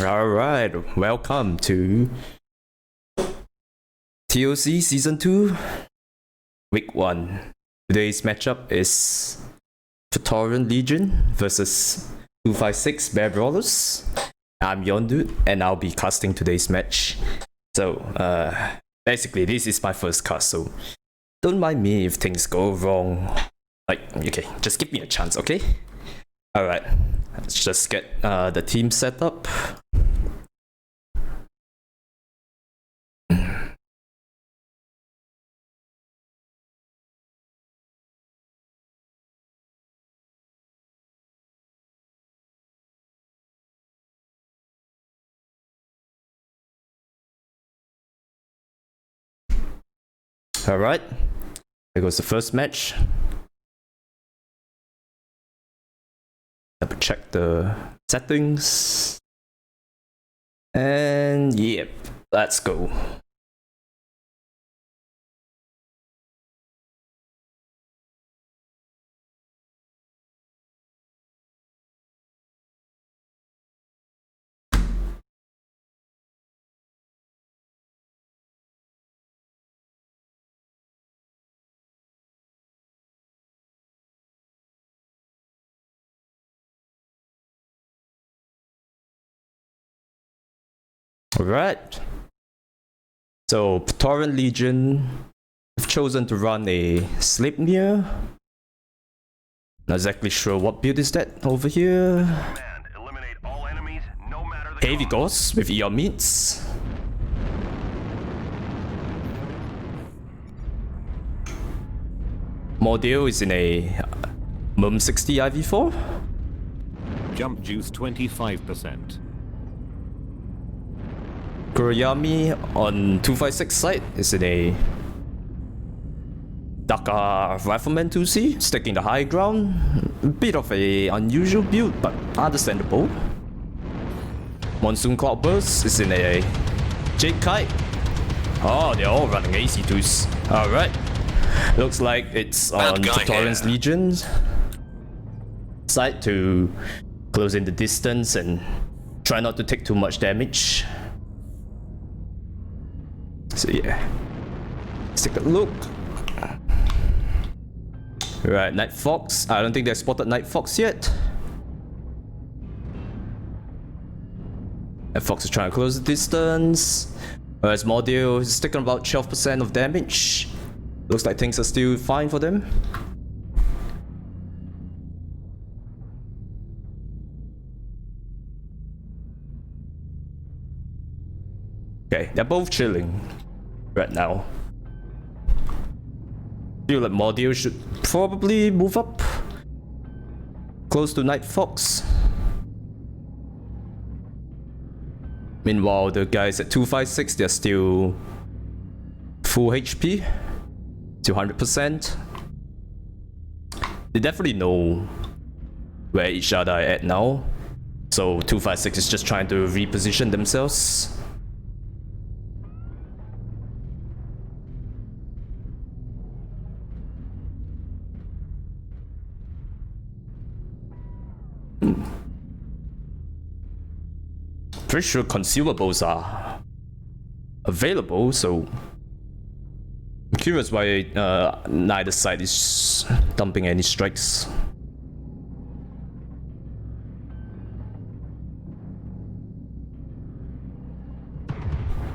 Alright, welcome to ToC Season 2, Week 1. Today's matchup is Praetorian Legion versus 256 Bear Brawlers. I'm Yondude and I'll be casting today's match. So, basically this is my first cast, so don't mind me if things go wrong. Okay, just give me a chance, okay? Alright, let's just get the team set up. Alright, there goes the first match. Double check the settings. And yep, let's go. Alright, so Praetorian Legion have chosen to run a Sleipnir. Not exactly sure what build is that over here. Heavy Ghosts with ER meats. Mordeo is in a Mum 60 IV4. Jump juice 25%. Kuroyami on 256 side is in a Daka Rifleman 2C, sticking the high ground. A bit of a unusual build, but understandable. Monsoon Cloudburst is in a Jade Kite. Oh, they're all running AC2s. Alright. Looks like it's on Praetorian's Legion's side to close in the distance and try not to take too much damage. So yeah, let's take a look. Right, Night Fox. I don't think they spotted Night Fox yet. Night Fox is trying to close the distance. Whereas Mordeo is taking about 12% of damage. Looks like things are still fine for them. Okay, they're both chilling right now. Feel like Mordeo should probably move up close to Night Fox. Meanwhile, the guys at 256, they're still full HP, 200%. They definitely know where each other are at now, so 256 is just trying to reposition themselves. Pretty sure consumables are available, so I'm curious why neither side is dumping any strikes.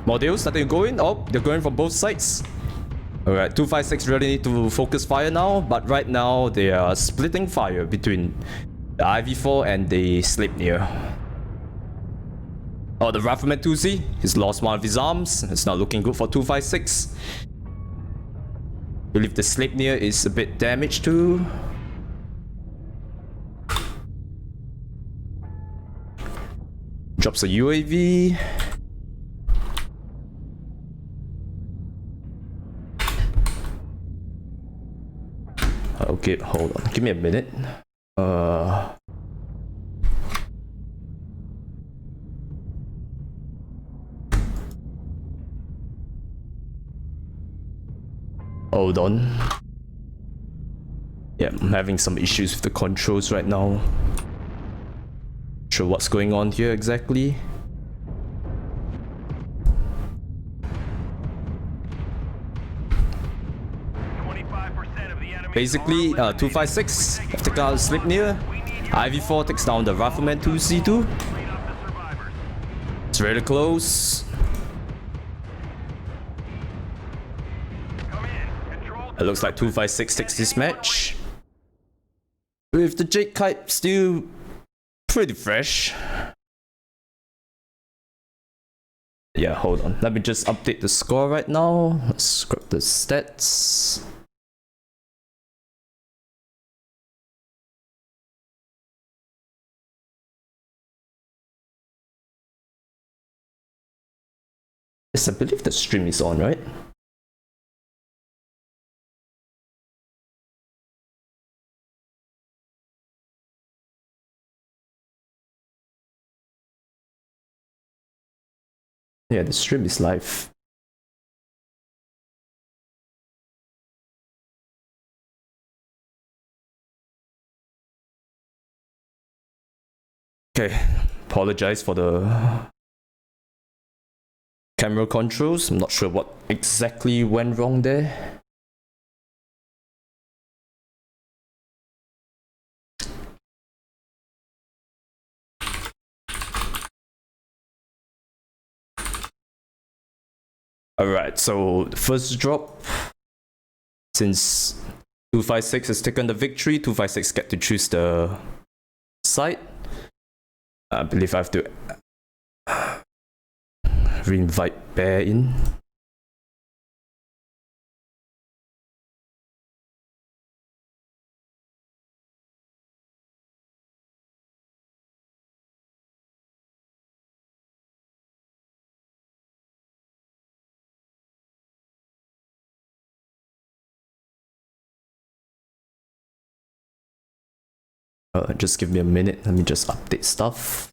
Mordeo starting to go in. Oh, they're going from both sides. Alright, 256 really need to focus fire now, but right now they are splitting fire between the IV4 and the Sleipnir. Oh, the Rifleman 2C, he's lost one of his arms. It's not looking good for 256. Believe the Sleipnir is a bit damaged too. Drops a UAV. Okay, hold on. Give me a minute. Hold on. Yeah, I'm having some issues with the controls right now. Not sure what's going on here exactly. basically 256 have taken out Sleipnir. IV4 takes down the Rifleman 2C2. It's really close. It looks like 256 takes this match. With the Jade Kite still pretty fresh. Yeah, hold on. Let me just update the score right now. Let's scrub the stats. Yes, I believe the stream is on, right? Yeah, the stream is live. Okay, apologize for the camera controls. I'm not sure what exactly went wrong there. Alright, so the first drop, since 256 has taken the victory, 256 get to choose the side. I believe I have to re-invite Bear in. Just give me a minute, let me just update stuff.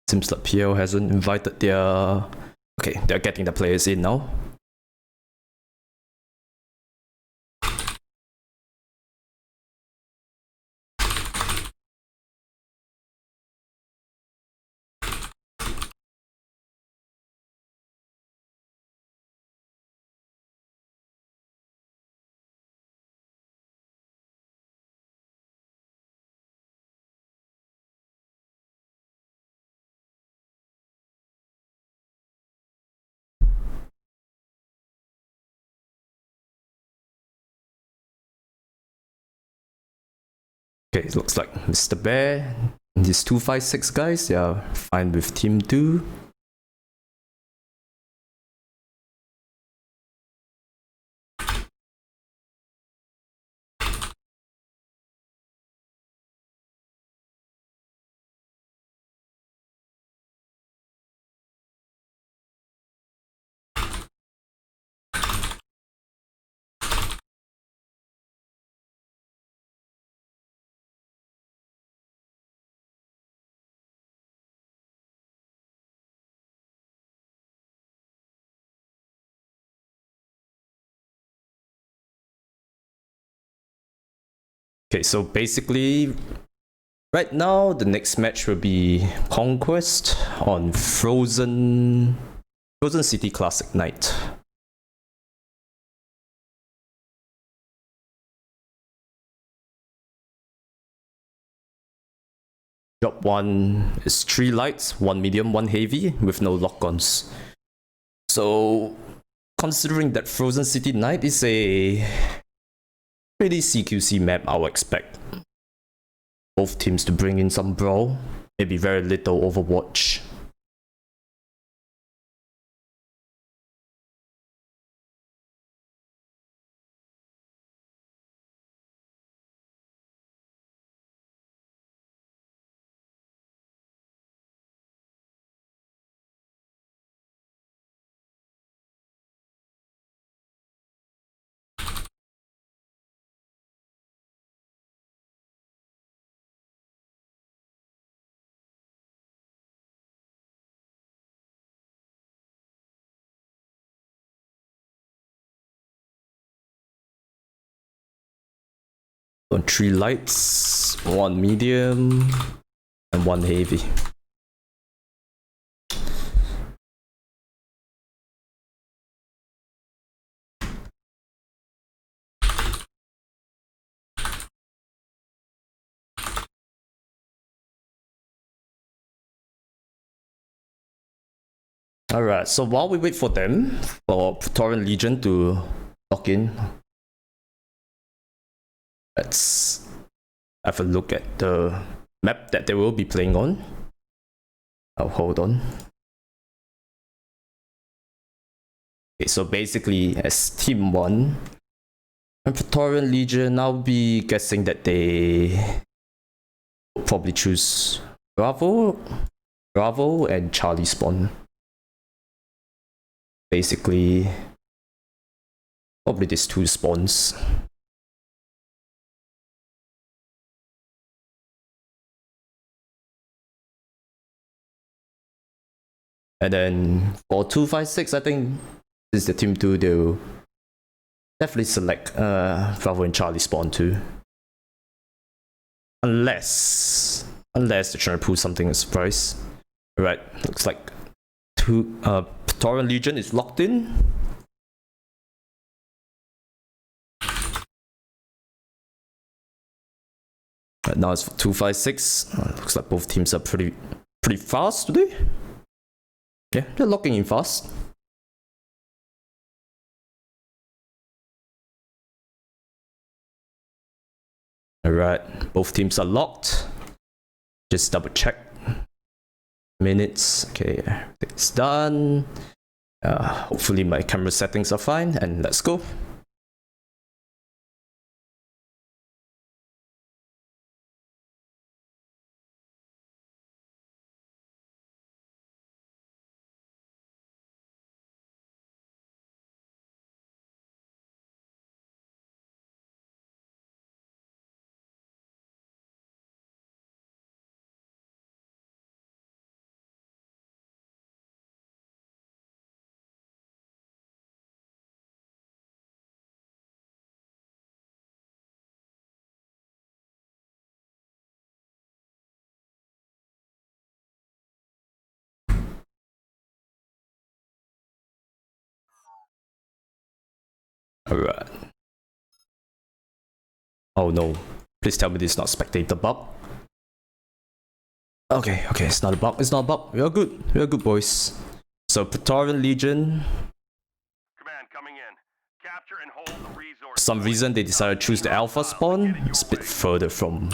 Seems like PL hasn't invited their... Okay, they're getting the players in now. Okay, it looks like Mr. Bear and these 256 guys, they are fine with Team 2. Okay, so basically, right now, the next match will be Conquest on Frozen Frozen City Classic Night. Job 1 is 3 lights, 1 medium, 1 heavy, with no lock-ons. So, considering that Frozen City Night is a pretty CQC map, I would expect both teams to bring in some brawl, maybe very little Overwatch. On 3 lights, 1 medium, and 1 heavy. Alright, so while we wait for them, for Praetorian Legion to lock in, let's have a look at the map that they will be playing on. Oh, hold on. Okay, so basically as Team 1 and Praetorian Legion, I'll be guessing that they will probably choose Bravo and Charlie spawn. Basically, probably these 2 spawns. And then for 256, I think this is the Team 2, they'll definitely select Bravo and Charlie spawn too. Unless they're trying to pull something as a surprise. Right, looks like Praetorian Legion is locked in. Right now it's for 256. Looks like both teams are pretty fast today. Yeah, they're locking in fast. Alright, both teams are locked. Just double check. Minutes. Okay, it's done. Hopefully my camera settings are fine, and let's go. Alright. Oh no. Please tell me this is not spectator bug. Okay, it's not a bug, it's not a bug. We are good boys. So Praetorian Legion. Command coming in. Capture and hold the resource. For some reason they decided to choose the Alpha spawn. It's a bit further from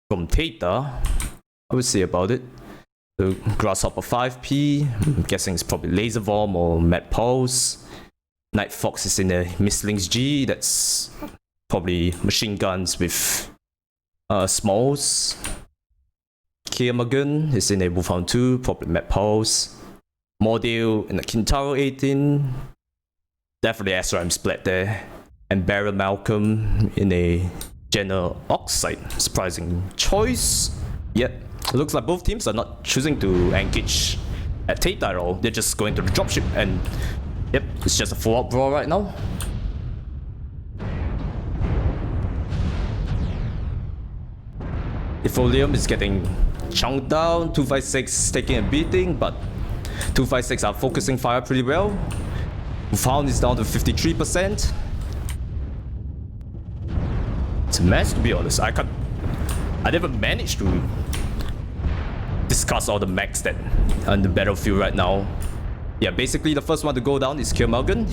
Theta. I would say about it. The Grasshopper 5P. I'm guessing it's probably Laser Bomb or Mad Pulse. Night Fox is in a Mistlings G, that's probably machine guns with smalls. Kiamagun is in a Wolfhound 2, probably Mad Pulse. Mordale in the Kintaro 18, definitely SRM split there. And Baron Malcolm in a General Oxide, surprising choice. Yep, it looks like both teams are not choosing to engage at Theta at all, they're just going to the dropship and yep, it's just a full-out brawl right now. Defolium is getting chunked down, 256 taking a beating, but 256 are focusing fire pretty well. Found is down to 53%. It's a mess, to be honest. I never managed to discuss all the mechs that are on the battlefield right now. Yeah, basically the first one to go down is Kiermuggen.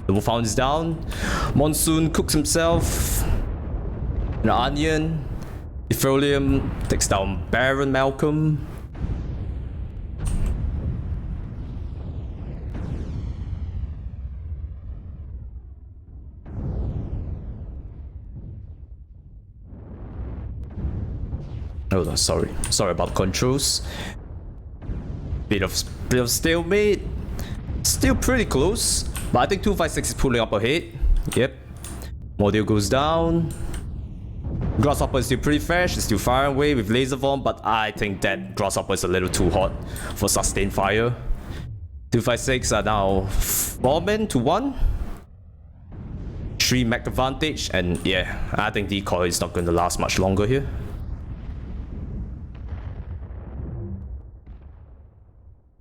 The Wolfhound is down. Monsoon cooks himself. An Onion. Defolium takes down Baron Malcolm. Oh no, sorry about controls. Bit of stalemate. Still pretty close, but I think 256 is pulling up ahead. Yep. Module goes down. Grasshopper is still pretty fresh. It's still firing away with laser bomb, but I think that Grasshopper is a little too hot for sustained fire. 256 are now 4 men to 1. 3 mech advantage, and yeah, I think Decoy is not going to last much longer here.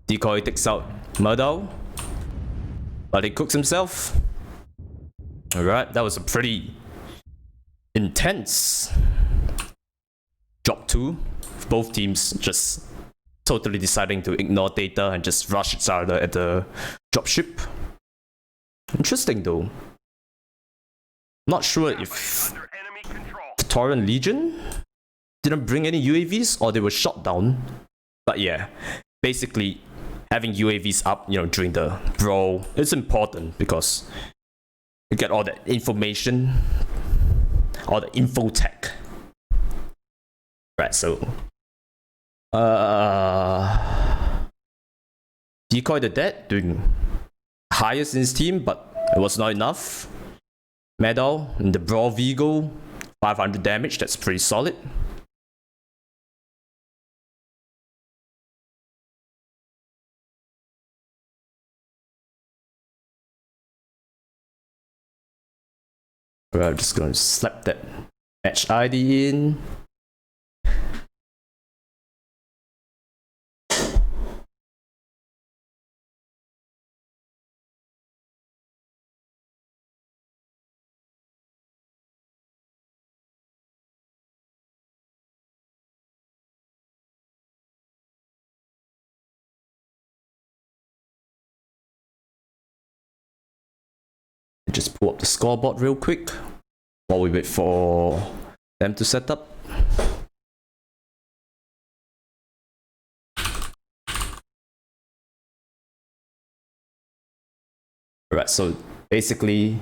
Decoy takes out Murdo, but he cooks himself. Alright, that was a pretty intense drop 2. Both teams just totally deciding to ignore data and just rush each other at the dropship. Interesting though. Not sure if Under enemy control. Tauren Legion didn't bring any UAVs or they were shot down. But yeah, basically having UAVs up, during the brawl is important because you get all that information, all the info tech. Right, so Decoy the Dead doing highest in his team, but it was not enough. Medal in the Brawl Vigo, 500 damage, that's pretty solid. I'm just going to slap that match ID in. Just pull up the scoreboard real quick while we wait for them to set up. Alright, so basically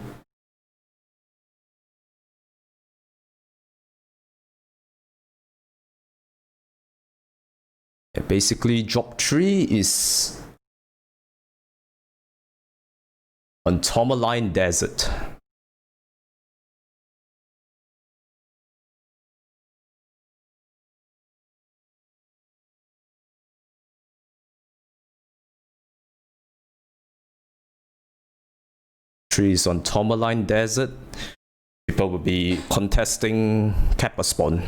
drop 3 is on Tourmaline Desert. Trees on Tourmaline Desert. People will be contesting Kappa spawn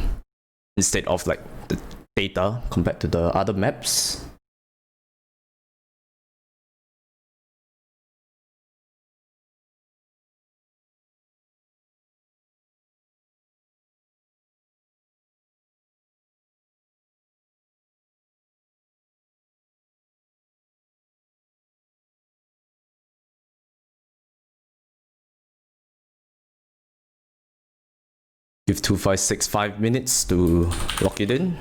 instead of like the data compared to the other maps. Give 256 5 minutes to lock it in.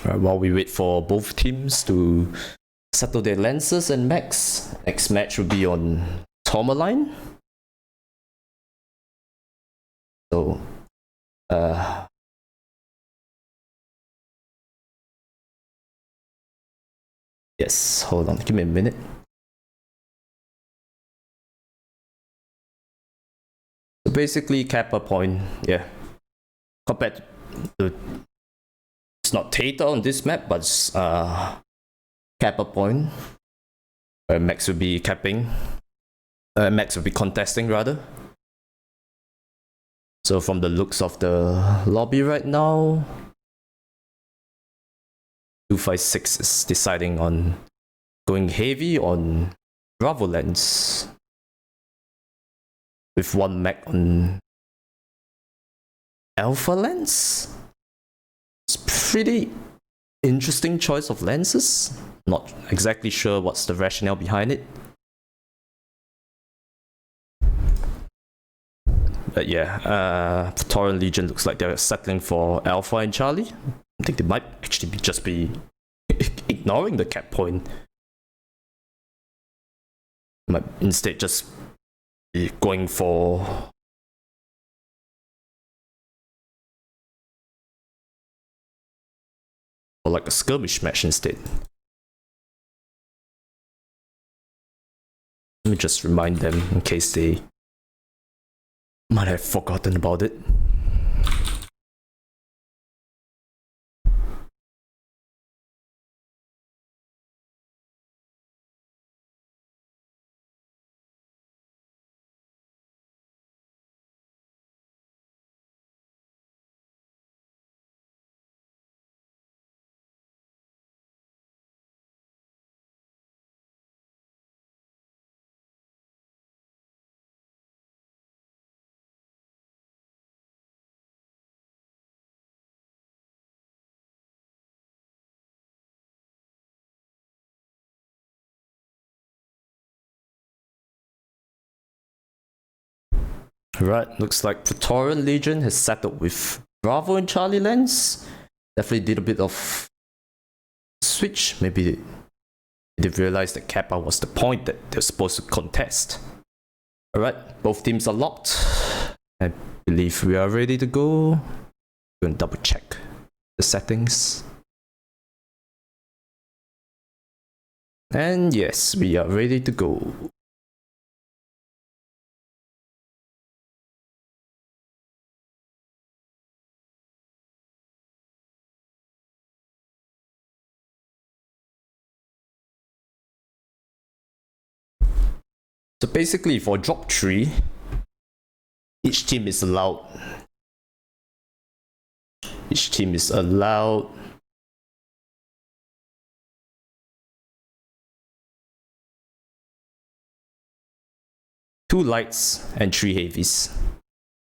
Right, while we wait for both teams to settle their lances and mechs, next match will be on Tourmaline. So, yes, hold on, give me a minute. So basically, Kappa point, yeah, compared to it's not Theta on this map, but it's Kappa point, where Max will be capping, Max will be contesting rather. So from the looks of the lobby right now, 256 is deciding on going heavy on Bravo lens with one mech on Alpha lens. It's pretty interesting choice of lenses. Not exactly sure what's the rationale behind it. But yeah, Praetorian Legion looks like they're settling for Alpha and Charlie. I think they might actually just be ignoring the cap point. Might instead just be going for like a skirmish match instead. Let me just remind them in case they might have forgotten about it. Right, looks like Praetorian Legion has settled with Bravo and Charlie lens. Definitely did a bit of switch. Maybe they realized that Kappa was the point that they're supposed to contest. Alright, both teams are locked. I believe we are ready to go. We're gonna double check the settings. And yes, we are ready to go. So basically for drop 3, each team is allowed 2 lights and 3 heavies.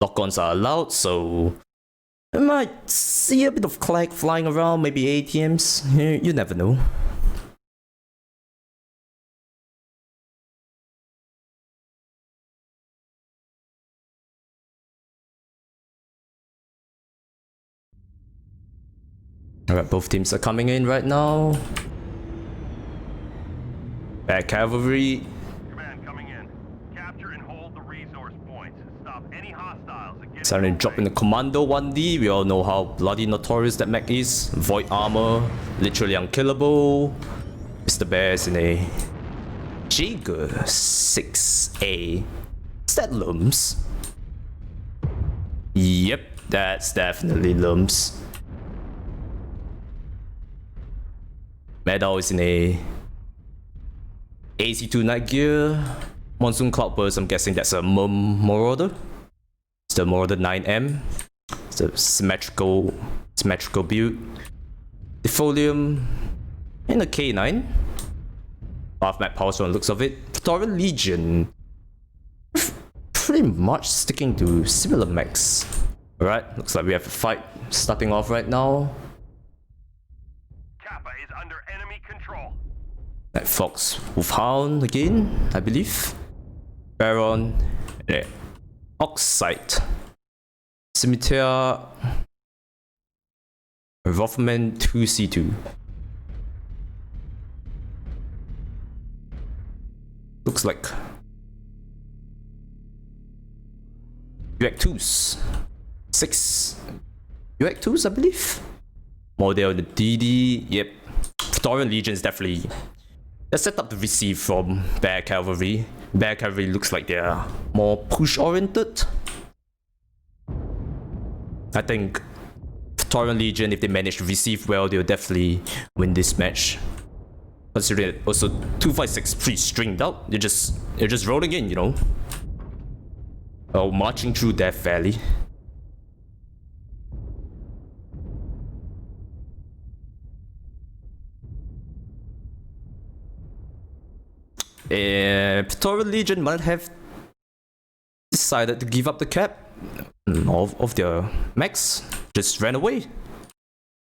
Lock-ons are allowed, so I might see a bit of clag flying around, maybe ATMs, you never know. Alright, both teams are coming in right now. Back cavalry. Command coming in. Capture and hold the resource points. Stop any hostiles and get Starting to drop in the Commando 1D. We all know how bloody notorious that mech is. Void armor, literally unkillable. Mr. Bear's in a Jaeger 6A. Is that Lums? Yep, that's definitely Lums. Meadow is in a AC2 Night Gear. Monsoon Cloudburst, I'm guessing that's a Marauder. It's the Marauder 9M. It's a symmetrical build. Defolium in a K9. Half map power on looks of it. Praetorian Legion. Pretty much sticking to similar mechs. Alright, looks like we have a fight starting off right now. Kappa is under enemy control. Night Fox Wolfhound again, I believe. Baron, Oxide. Scimitar. Rothman ToC. Looks like UX2s. 6 UX2s, I believe. Model the DD. Yep. Praetorian Legion is definitely. They're set up to receive from Bear Cavalry. Bear Cavalry looks like they're more push oriented. I think Praetorian Legion, if they manage to receive well, they'll definitely win this match. Considering it also 256 pre-stringed out, they're just rolling in, you know. Oh, marching through Death Valley. Praetorian Legion might have decided to give up the cap of their max, just ran away.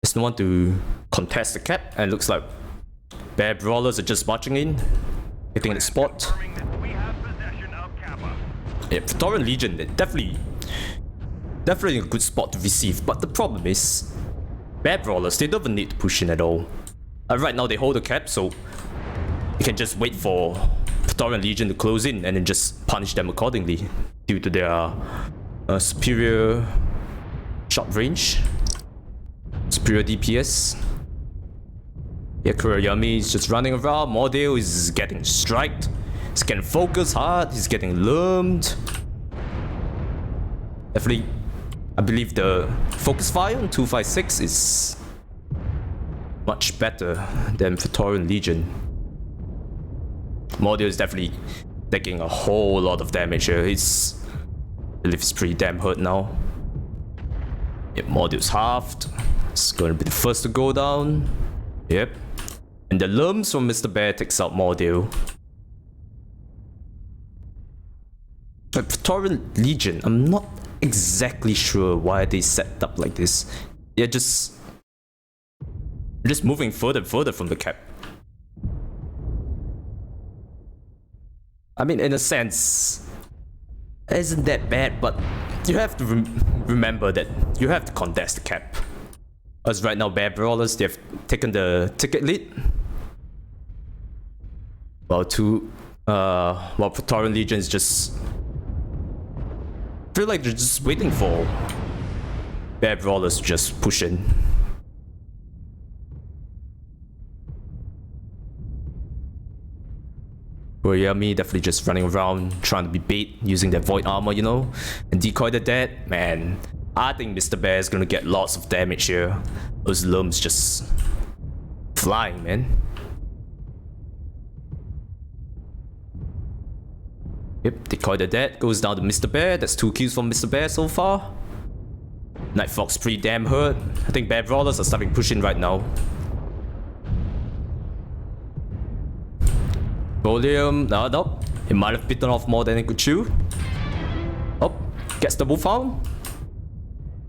There's no one to contest the cap, and it looks like Bear Brawlers are just marching in, hitting the spot. We have possession of Kappa. Yeah, Praetorian Legion, definitely a good spot to receive, but the problem is Bear Brawlers, they don't even need to push in at all. Right now they hold the cap, so you can just wait for Praetorian Legion to close in and then just punish them accordingly due to their superior shot range, superior DPS. Yeah, Kurayami is just running around. Mordale is getting striked. He's getting focused hard. He's getting lurmed. Definitely, I believe the focus fire on 256 is much better than Praetorian Legion. Mordale is definitely taking a whole lot of damage here. I believe he's pretty damn hurt now. Yep, Mordale's halved. It's going to be the first to go down. Yep. And the lums from Mr. Bear takes out Mordale. But Praetorian Legion, I'm not exactly sure why they set up like this. They're just moving further and further from the cap. I mean, in a sense, it isn't that bad, but you have to remember that you have to contest the cap. As right now, Bear Brawlers, they've taken the ticket lead. While Praetorian Legion is just feel like they're just waiting for Bear Brawlers to just push in. Kurayami definitely just running around trying to be bait using their void armor, you know, and decoy the dead. Man, I think Mr. Bear is gonna get lots of damage here. Those lums just flying, man. Yep, decoy the dead goes down to Mr. Bear. That's 2 kills from Mr. Bear so far. Night Fox pretty damn hurt. I think Bear Brawlers are starting pushing right now. Volume, no, he might have bitten off more than he could chew. Oh, gets double found.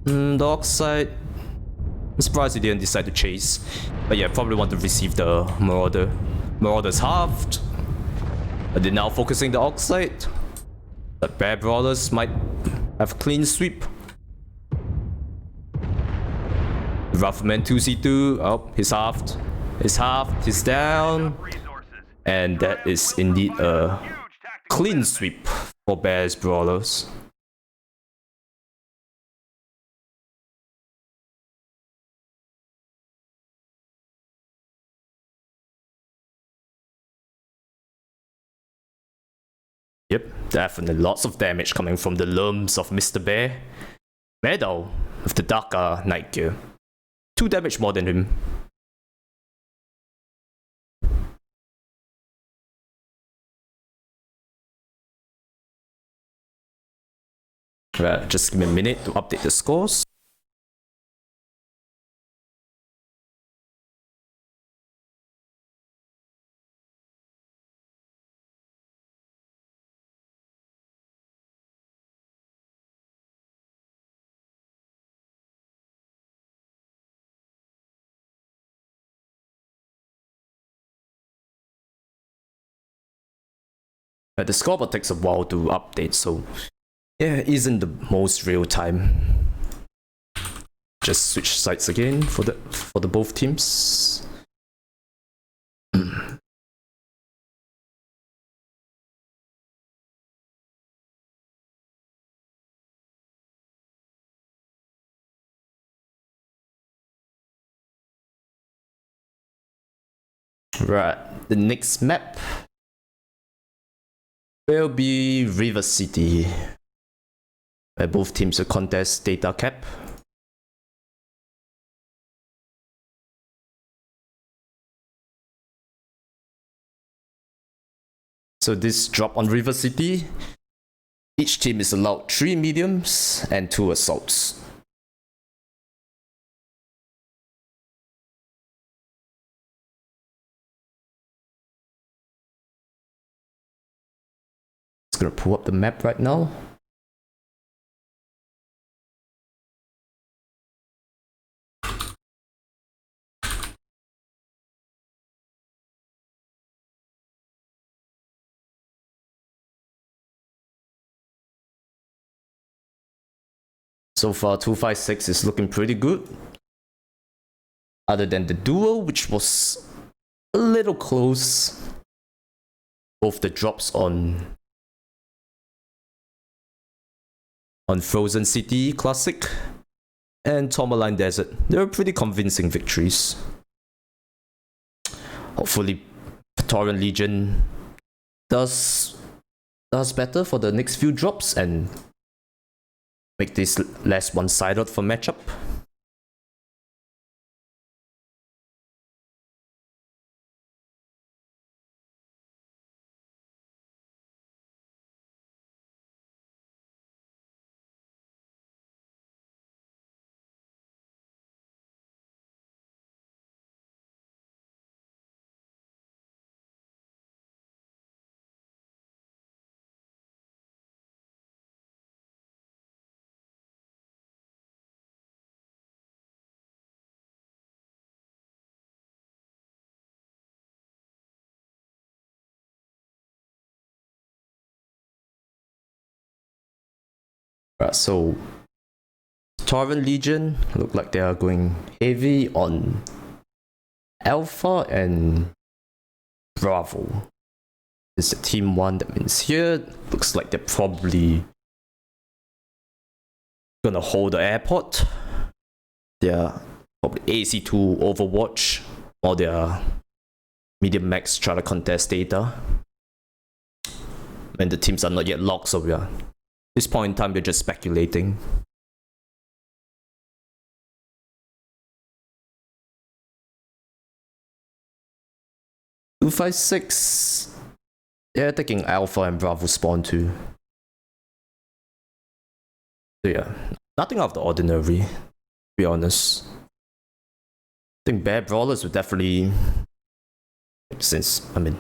The Oxide. I'm surprised he didn't decide to chase. But yeah, probably want to receive the Marauder. Marauder's halved. But they're now focusing the Oxide. But Bear Brawlers might have a clean sweep. Roughman 2C2. Oh, he's halved. He's halved. He's down. And that is indeed a clean sweep for Bears Brawlers. Yep, definitely lots of damage coming from the lums of Mr. Bear. Meadow with the darker night gear. 2 damage more than him. Right, just give me a minute to update the scores. The scoreboard takes a while to update, so yeah, it isn't the most real time. Just switch sides again for the both teams. Right, the next map will be River City, where both teams will contest data cap. So this drop on River City, each team is allowed 3 mediums and 2 assaults. Just gonna pull up the map right now. So far, 256 is looking pretty good. Other than the duel, which was a little close. Both the drops on Frozen City Classic and Tourmaline Desert. They were pretty convincing victories. Hopefully, Praetorian Legion does better for the next few drops and make this less one-sided for matchup. Right, so Praetorian Legion look like they are going heavy on Alpha and Bravo. This is team 1, that means here looks like they're probably gonna hold the airport. They're probably AC2 Overwatch, or their medium max try to contest data. And the teams are not yet locked, so we are at this point in time we're just speculating. (256), they're taking Alpha and Bravo spawn too. So yeah, nothing out of the ordinary, to be honest. I think Bear Brawlers would definitely, since, I mean,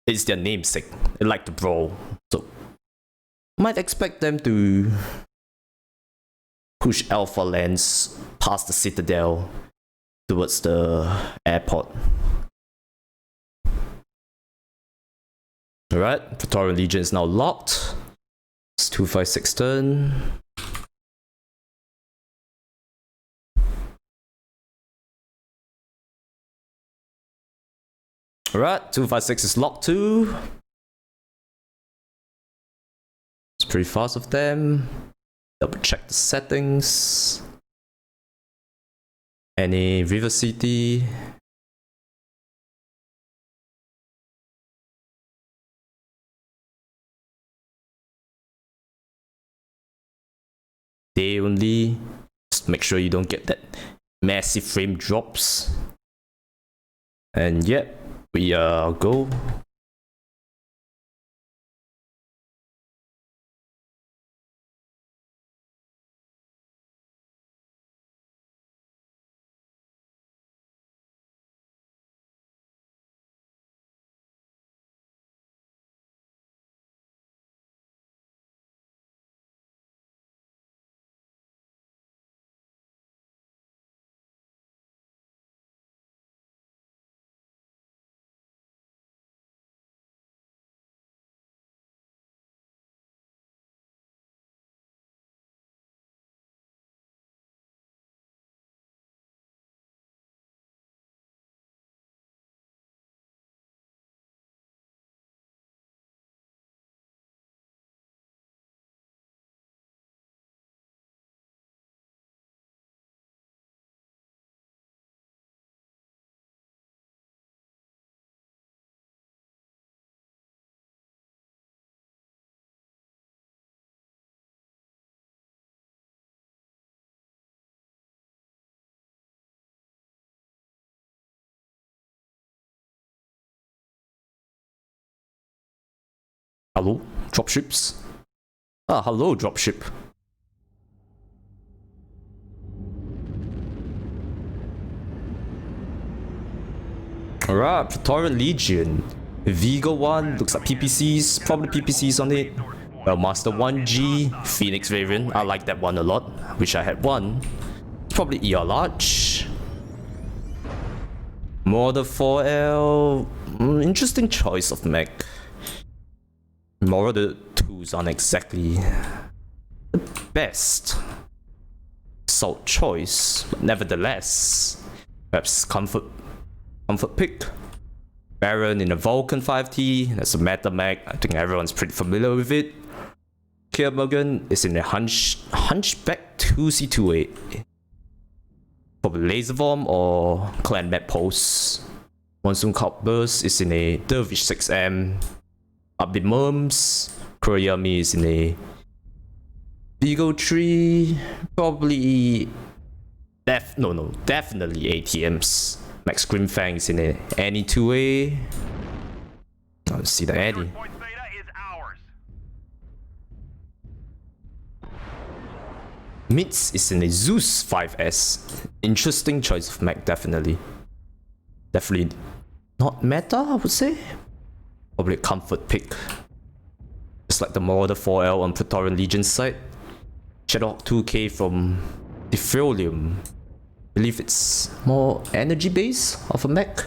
it's their namesake, they like to brawl, so might expect them to push Alpha lands past the Citadel towards the airport. Alright, Praetorian Legion is now locked. It's 256 turn. Alright, 256 is locked too. It's pretty fast of them. Double check the settings. Any River City. They only. Just make sure you don't get that massive frame drops. And yep, we go. Hello, dropships. Ah, hello, dropship. Alright, Praetorian Legion. Vigo 1, looks like PPCs, probably PPCs on it. Well, Master 1G, Phoenix variant, I like that one a lot. Wish I had one. Probably ER large. Mortar 4L, interesting choice of mech. Mortar 2s aren't exactly the best assault choice, but nevertheless, perhaps comfort pick. Baron in a Vulcan 5T, that's a meta mech, I think everyone's pretty familiar with it. Kiermorgan is in a Hunchback 2C28. Probably Laser Bomb or Clan Map Post. Monsoon Cloud Burst is in a Dervish 6M. Upbeat Mums. Kuroyami is in a Vigo 3. Probably definitely ATMs. Max Grimfang is in a Annie 2A. Let's see the Annie. Points beta is ours. Mitz is in a Zeus 5S. Interesting choice of mech, definitely. Definitely not meta, I would say. Probably a comfort pick. Just like the Marauder 4L on Praetorian Legion side. Shadowhawk 2K from Defrolium. I believe it's more energy base of a mech.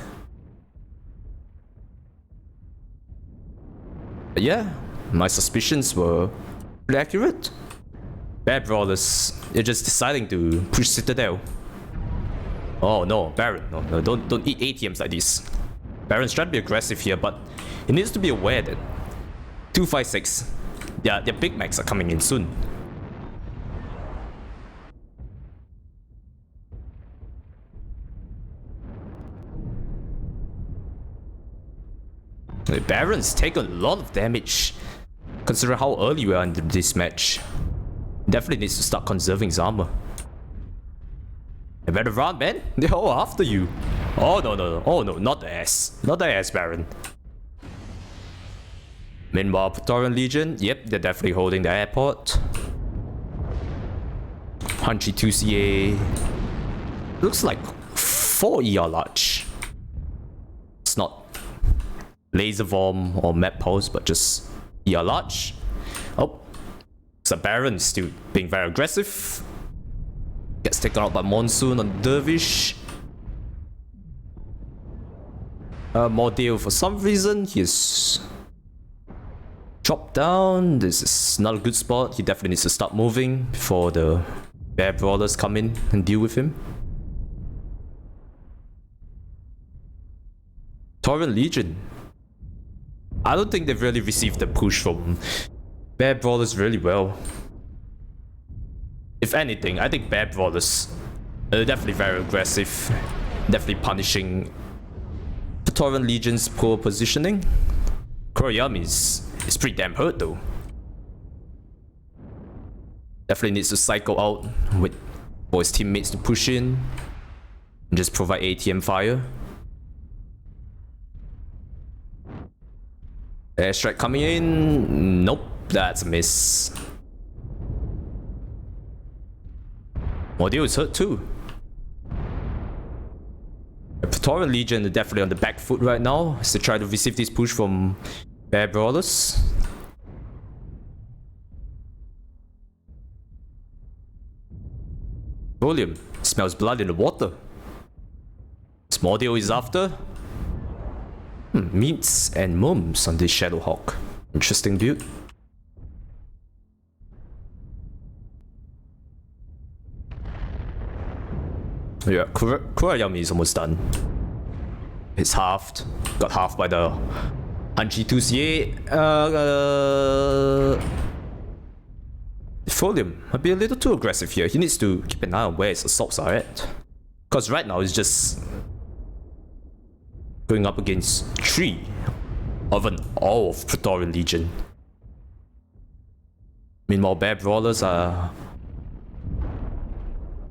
But yeah, my suspicions were pretty accurate. Bear Brawlers, you're just deciding to push Citadel. Oh no, Baron, no, don't eat ATMs like this. Baron's trying to be aggressive here, but he needs to be aware that 256, their big mechs are coming in soon. The Baron's taken a lot of damage, considering how early we are into this match. Definitely needs to start conserving his armor. You better run, man. They're all after you. Oh no. Oh no, not the S. Not the S, Baron. Meanwhile, Praetorian Legion, yep, they're definitely holding the airport. Punchy 2CA. Looks like 4 ER large. It's not Laser Bomb or Map Pulse, but just ER large. Oh, so Baron is still being very aggressive. Gets taken out by Monsoon on Dervish. Mordeo, for some reason, he's dropped down. This is not a good spot. He definitely needs to start moving before the Bear Brawlers come in and deal with him. Praetorian Legion. I don't think they've really received the push from Bear Brawlers really well. If anything, I think Bear Brawlers are definitely very aggressive. Definitely punishing Praetorian Legion's poor positioning. Kuroyami is pretty damn hurt though. Definitely needs to cycle out with for his teammates to push in and just provide ATM fire. Airstrike coming in. Nope, that's a miss. Mordeo is hurt too. The Praetorian Legion are definitely on the back foot right now as they try to receive this push from Bear Brawlers. William smells blood in the water. Mordeo is after. Meats and mums on this Shadowhawk. Interesting build. Yeah, Kuroyami is almost done. It's halved. Got halved by the Hanchi 2CA. Folium might be a little too aggressive here. He needs to keep an eye on where his assaults are at. Because right now he's just going up against 3 of an all of Praetorian Legion. Meanwhile, Bear Brawlers are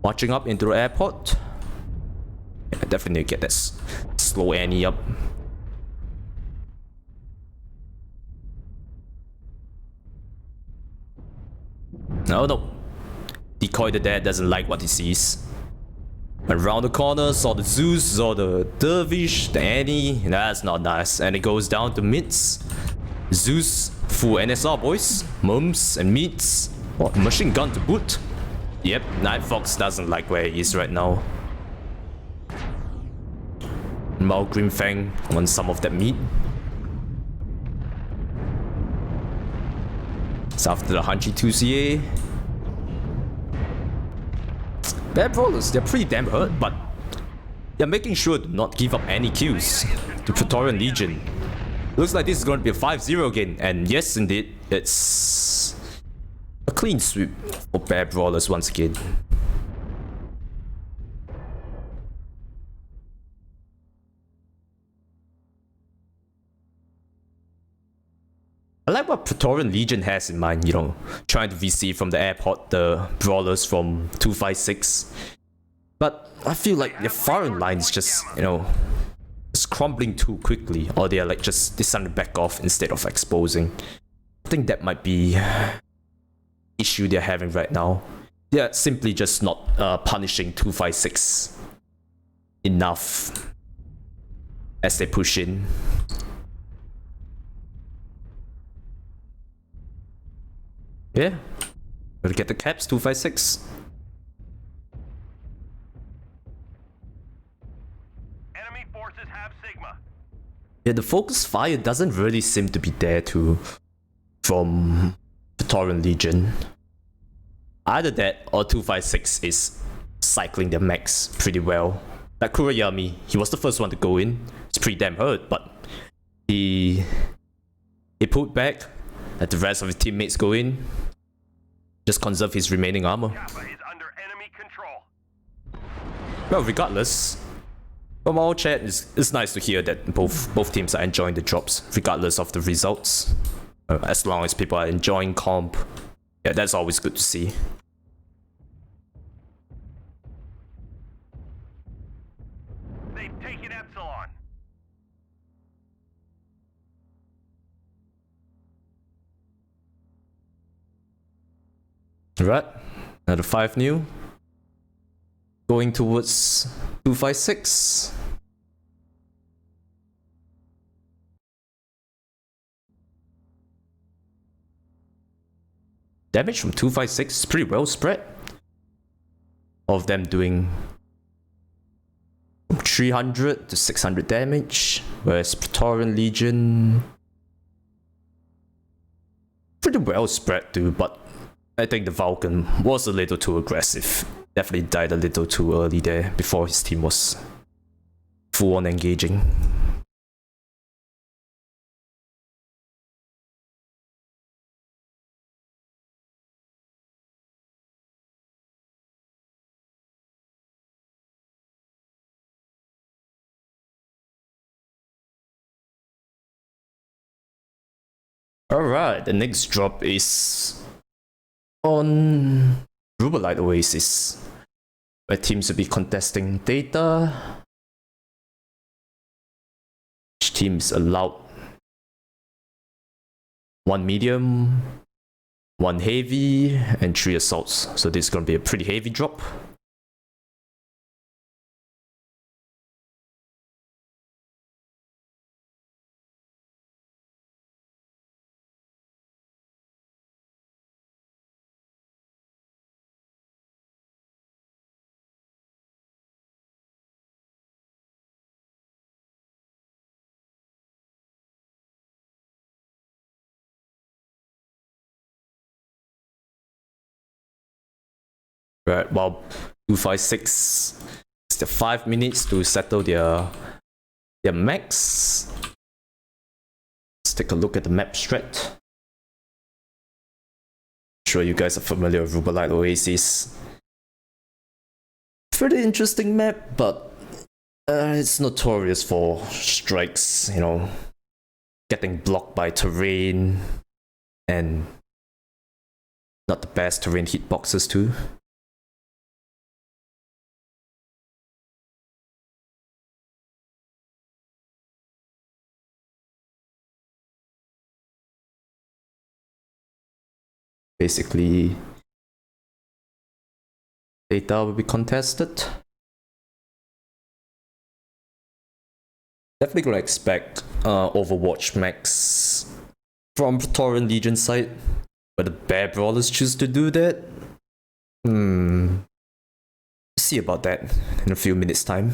marching up into the airport. Yeah, definitely get that slow Annie up. No. Decoy the Dead doesn't like what he sees. Around the corner, saw the Zeus, saw the Dervish, the Annie. That's not nice. And it goes down to mids. Zeus, full NSR boys. Mums and meats. What? Machine gun to boot. Yep, Night Fox doesn't like where he is right now. Mao Green Fang wants some of that meat. It's after the Hanchi 2CA. Bad Brawlers, they're pretty damn hurt, but they're making sure to not give up any kills to Praetorian Legion. Looks like this is going to be a 5-0 again, and yes indeed, it's a clean sweep for Bad Brawlers once again. I like what Praetorian Legion has in mind, you know, trying to VC from the airport the Brawlers from 256. But I feel like their foreign line is just, you know, just crumbling too quickly, or they're like just deciding to back off instead of exposing. I think that might be the issue they're having right now. They're simply just not punishing 256 enough as they push in. Yeah, gotta get the caps, 256. Enemy forces have Sigma. Yeah, the focus fire doesn't really seem to be there from Praetorian Legion. Either that or 256 is cycling their max pretty well. Like Kurayami, he was the first one to go in. He's pretty damn hurt, but he pulled back, let the rest of his teammates go in. Just conserve his remaining armor. Kappa is under enemy control. Well, regardless, from our chat, it's nice to hear that both teams are enjoying the drops, regardless of the results. As long as people are enjoying comp, yeah, that's always good to see. They've taken Epsilon. Right, another 5 new. Going towards 256. Damage from 256 is pretty well spread. All of them doing 300 to 600 damage, whereas Praetorian Legion pretty well spread too, but I think the Vulcan was a little too aggressive. Definitely died a little too early there before his team was full on engaging. Alright, the next drop is on Rubelite Oasis, where teams will be contesting data. Each team is allowed 1 medium, 1 heavy, and 3 assaults. So this is going to be a pretty heavy drop. Right, while 256 is the 5 minutes to settle their max. Let's take a look at the map strat. Sure you guys are familiar with Rubelite Oasis. Pretty interesting map, but it's notorious for strikes, you know, getting blocked by terrain and not the best terrain hitboxes too. Basically, Data will be contested. Definitely gonna expect Overwatch Max from Praetorian Legion side. Whether Bear Brawlers choose to do that? See about that in a few minutes time.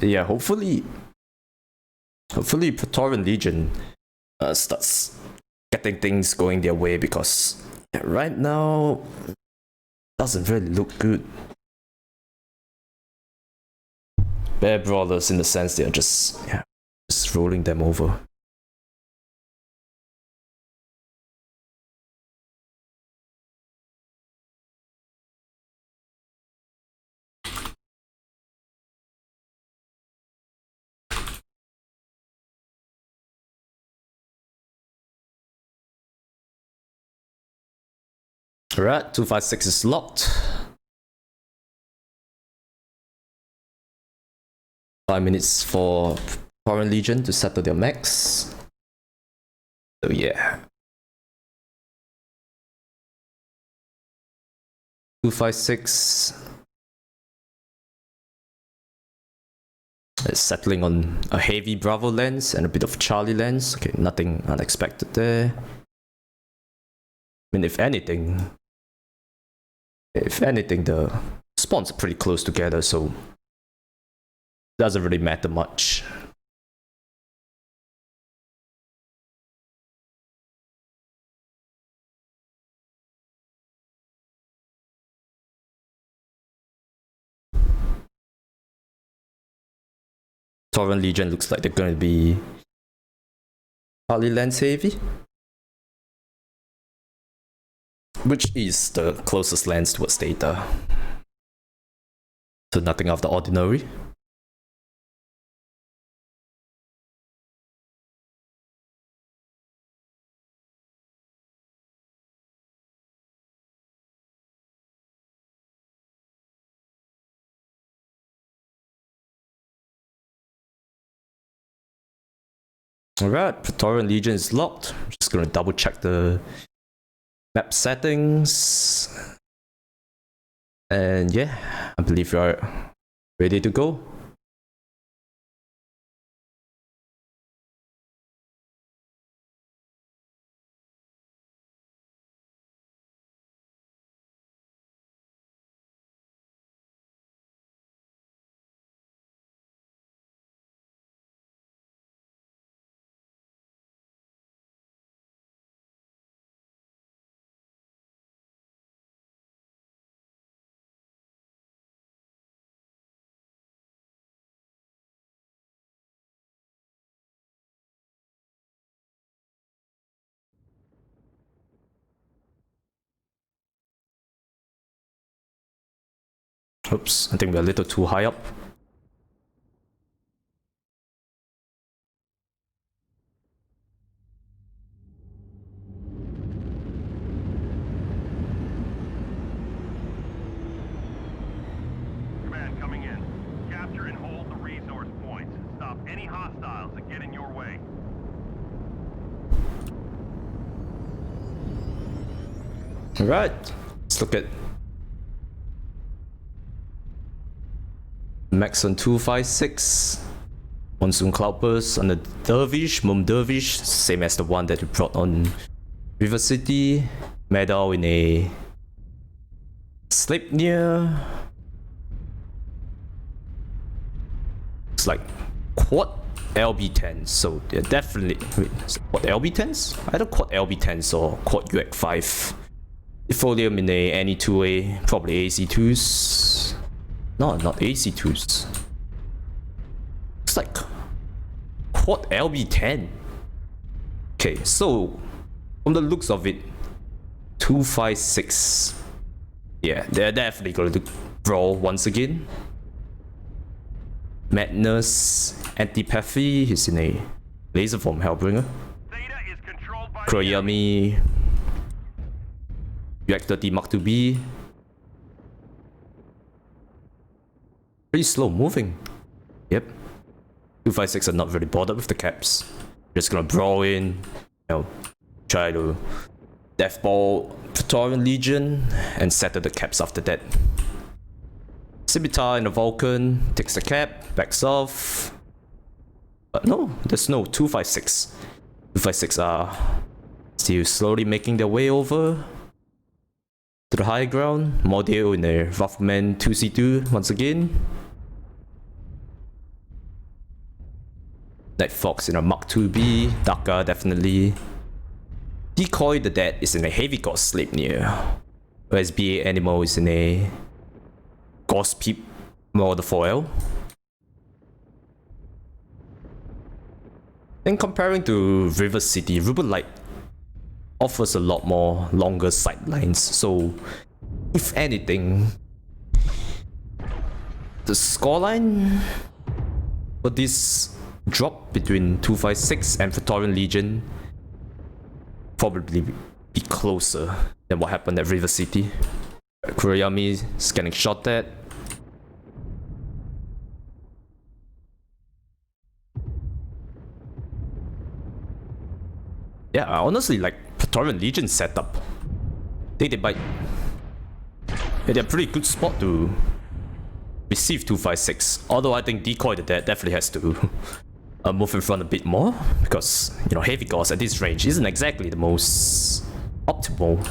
Yeah, hopefully Praetorian Legion starts getting things going their way, because right now doesn't really look good. Bear Brawlers, in the sense, they're just rolling them over. Alright, 256 is locked. 5 minutes for Foreign Legion to settle their max. So yeah. 256 is settling on a heavy Bravo lens and a bit of Charlie lens. Okay, nothing unexpected there. I mean, if anything, the spawns are pretty close together, so doesn't really matter much. Torrent Legion looks like they're going to be Charlie lens heavy, which is the closest lens towards data. So nothing out of the ordinary. Alright, Praetorian Legion is locked. I'm just gonna double check the map settings. And yeah, I believe we are ready to go. Oops, I think we're a little too high up. Command coming in. Capture and hold the resource points. Stop any hostiles that get in your way. Alright, let's look at Max on 256. Monsoon Cloudburst on the Dervish, Mum Dervish, same as the one that we brought on River City. Medal in a Sleipnir. It's like quad LB10, so they're definitely quad LB10s? Either quad LB10s or quad UX5. Defolium in a NE2A, probably AC2s. No, not AC2s. It's like quad LB10. Okay, so from the looks of it, 256. Yeah, they're definitely going to brawl once again. Madness, Antipathy, he's in a laser form Hellbringer. Theta is controlled by Kroyami, UX30 Mark 2B. Pretty slow moving. Yep. 256 are not really bothered with the caps. Just gonna brawl in, try to deathball Praetorian Legion and settle the caps after that. Scimitar in the Vulcan takes the cap, backs off. But no, there's no 256. 256 are still slowly making their way over to the high ground. Modeo in a Ruffman 2C2 once again. Night Fox in a Mark 2B. Daka definitely. Decoy the Dead is in a Heavy Ghost Sleipnir. Whereas BA Animal is in a Ghost Peep Marauder Foil. Then comparing to River City, Ruby Light offers a lot more longer sidelines, so if anything, the scoreline for this drop between 256 and Praetorian Legion probably be closer than what happened at River City. Kurayami is getting shot at. Yeah, I honestly like Praetorian Legion setup. They might. Yeah, they're a pretty good spot to receive 256. Although I think Decoy the Dead definitely has to move in front a bit more, because Heavy Gauss at this range isn't exactly the most optimal.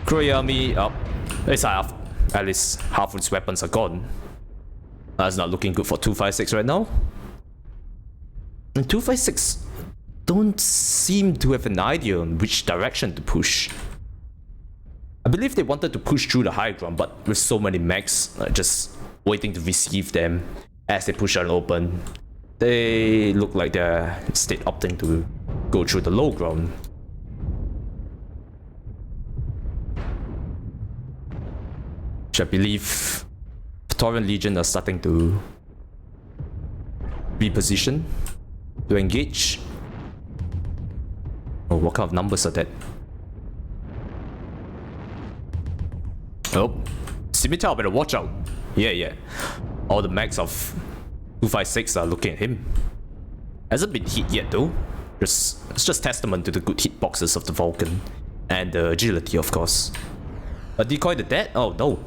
Kurayami up. At least half of its weapons are gone. That's not looking good for 256 right now. And 256 don't seem to have an idea on which direction to push. I believe they wanted to push through the high ground, but with so many mechs just waiting to receive them as they push out open, they look like they're instead opting to go through the low ground. Which I believe Praetorian Legion are starting to reposition to engage. Oh, what kind of numbers are that? Oh, Scimitar better watch out. Yeah. All the mechs of 256 are looking at him. Hasn't been hit yet though. It's just testament to the good hitboxes of the Vulcan and the agility, of course. A Decoy the Dead? Oh no.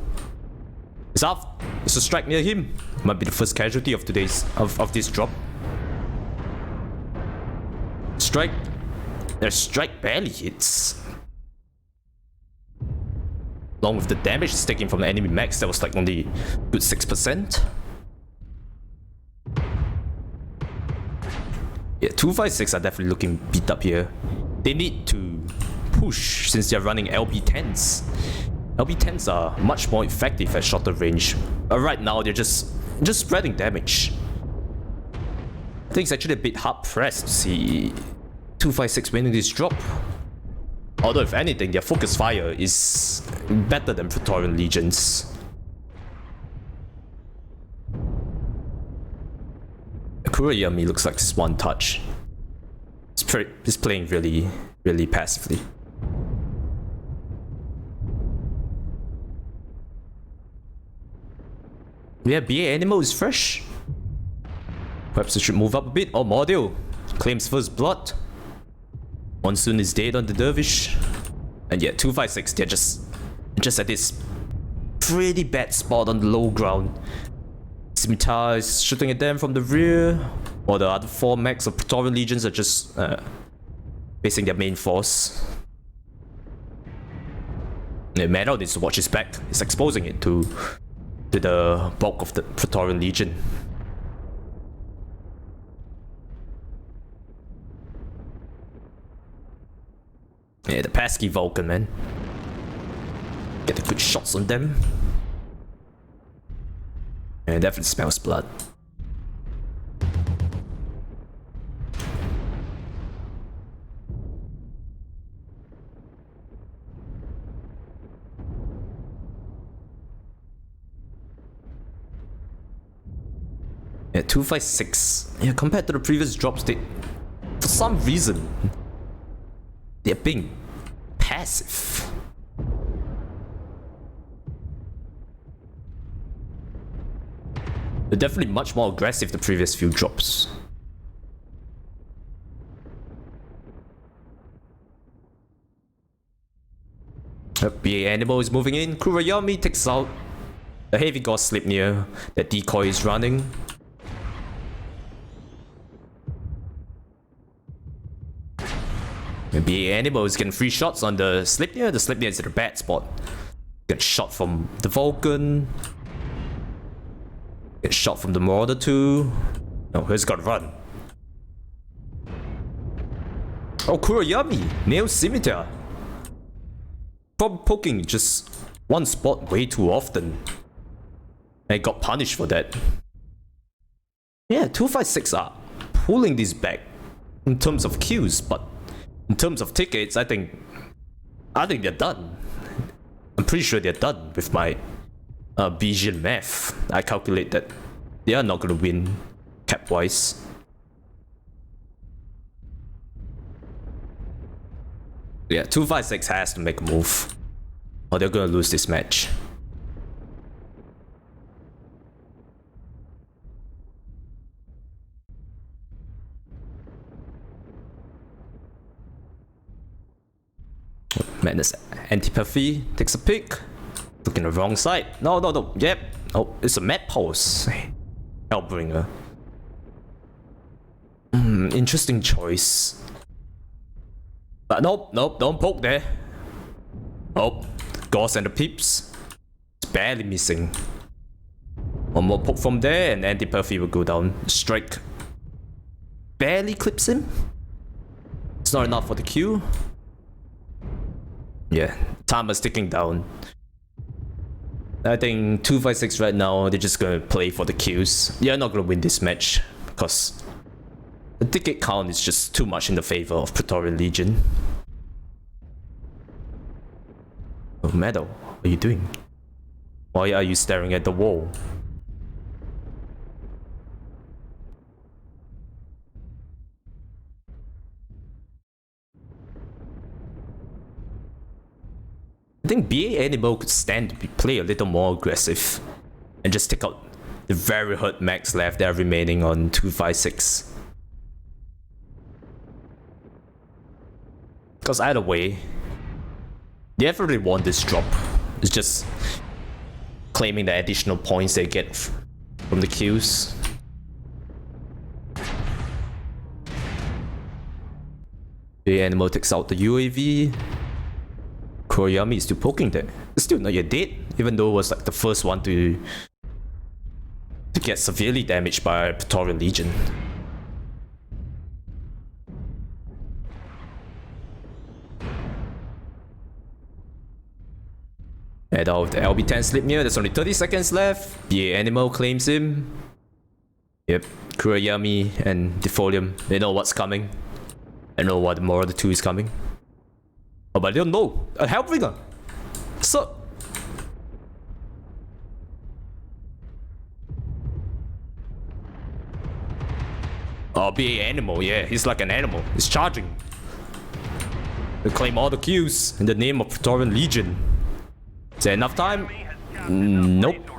It's off. It's a strike near him. Might be the first casualty of today's of this drop. Strike. Their strike barely hits. Along with the damage it's taking from the enemy mechs, that was like only good 6%. Yeah, 256 are definitely looking beat up here. They need to push since they're running LB10s. LB10s are much more effective at shorter range. But right now they're just spreading damage. I think it's actually a bit hard pressed to see 256 winning this drop. Although if anything, their focus fire is better than Praetorian Legions. Kurayami looks like this one touch. He's playing really passively. Yeah, BA Animal is fresh. Perhaps it should move up a bit. Oh, Model claims first blood. Monsoon is dead on the Dervish. And yeah, 256, they're just at this pretty bad spot on the low ground. Scimitar is shooting at them from the rear, while the other 4 mechs of Praetorian Legions are just facing their main force. Mano needs to watch his back. He's exposing it to the bulk of the Praetorian Legion. Yeah, the pesky Vulcan, man. Get the good shots on them. Yeah, it definitely smells blood. Yeah, 256. Yeah, compared to the previous drops, for some reason, they're being passive. The Definitely much more aggressive the previous few drops. BA Animal is moving in. Kurayami takes out the heavy ghost Sleipnir. The decoy is running. BA Animal is getting free shots on the Sleipnir. The Sleipnir is at a bad spot. Gets shot from the Vulcan. Gets shot from the Marauder too. No, he's got to run. Oh, Kurayami nails Scimitar. Probably poking just one spot way too often. And he got punished for that. Yeah, 256 are pulling this back in terms of queues, but in terms of tickets, I think they're done. I'm pretty sure they're done with my Bayesian math. I calculate that they are not going to win cap-wise. Yeah, 256 has to make a move, or they're going to lose this match. Madness Antipathy takes a pick. Looking the wrong side. No. Yep. Oh, it's a map pulse. Hellbringer. Interesting choice. But nope, don't poke there. Oh, Gauss and the Peeps. It's barely missing. One more poke from there and Antipathy will go down. Strike barely clips him. It's not enough for the Q. Yeah, timer's ticking down. I think 256 right now, they're just gonna play for the Qs. They're not gonna win this match because the ticket count is just too much in the favor of Praetorian Legion. Oh, Meadow, what are you doing? Why are you staring at the wall? I think BA Animal could stand to play a little more aggressive and just take out the very hurt max left that are remaining on 256. Because either way, they definitely won this drop. It's just claiming the additional points they get from the queues. BA Animal takes out the UAV. Kurayami is still poking there. It's still not yet dead, even though it was like the first one to get severely damaged by Praetorian Legion. And out of the LB10 Sleipnir, there's only 30 seconds left. BA Animal claims him. Yep, Kurayami and Defolium, they know what's coming. They know what more of the two is coming. Oh, but they don't know. A Hellbringer! So... Oh, BA Animal, yeah, he's like an animal. He's charging. They claim all the Qs in the name of Praetorian Legion. Is there enough time? Nope.